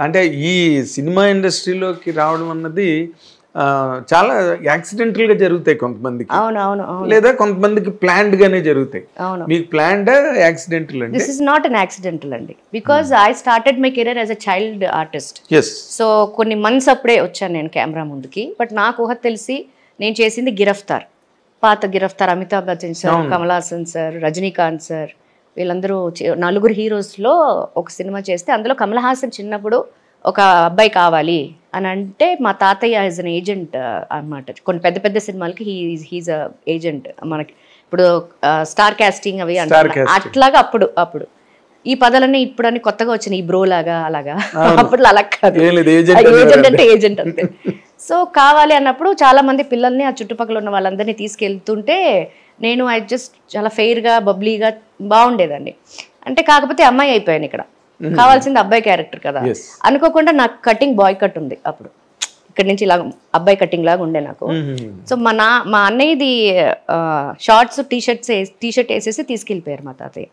అంటే ఈ సినిమా ఇండస్ట్రీలోకి రావడం అన్నది చాలా యాక్సిడెంటల్ గా జరుగుతాయి కొంతమందికి. లేదా కొంతమందికి ప్లాన్డ్ గానే జరుగుతాయి. మీకు ప్లాన్డ్ యాక్సిడెంటల్ అండి? This is not an accidental అండి. Because I started my career as a child artist. So కొన్ని మంత్స్ అప్పుడే వచ్చాను నేను కెమెరా ముందుకి. బట్ నాకు ఊహ తెలిసి నేను చేసింది గిరఫ్తార్. పాత Giraftaar, Amitabh Bachchan sir, Kamal Haasan sir, Rajinikanth sir, వీళ్ళందరూ నలుగురు హీరోస్లో ఒక సినిమా చేస్తే అందులో కమల్ హాసన్ చిన్నప్పుడు ఒక అబ్బాయి కావాలి అని అంటే మా తాతయ్య యాజ్ అన్ ఏజెంట్ అనమాట. కొన్ని పెద్ద పెద్ద సినిమాలకి హీజ్ అ ఏజెంట్. మనకి ఇప్పుడు స్టార్ కాస్టింగ్ అవి అట్లాగా అప్పుడు ఈ పదాలన్నీ ఇప్పుడు అని కొత్తగా వచ్చినాయి, ఈ బ్రో లాగా అలాగా. అప్పుడు అలా కాదు, ఏజెంట్ అంటే ఏజెంట్ అంతే. సో కావాలి అన్నప్పుడు చాలా మంది పిల్లల్ని ఆ చుట్టుపక్కల ఉన్న వాళ్ళందరినీ తీసుకెళ్తుంటే నేను చాలా ఫెయిర్గా బబ్లీగా బాగుండేదండి. అంటే కాకపోతే అమ్మాయి అయిపోయాను ఇక్కడ, కావాల్సింది అబ్బాయి క్యారెక్టర్ కదా అనుకోకుండా నాకు కటింగ్ బాయ్ కట్ ఉంది అప్పుడు. ఇక్కడ నుంచి ఇలా అబ్బాయి కటింగ్ లాగా ఉండే నాకు. సో మా అన్నయ్యది షార్ట్స్ టీ షర్ట్ వేసేసి తీసుకెళ్ళిపోయారు మా తాతయ్య.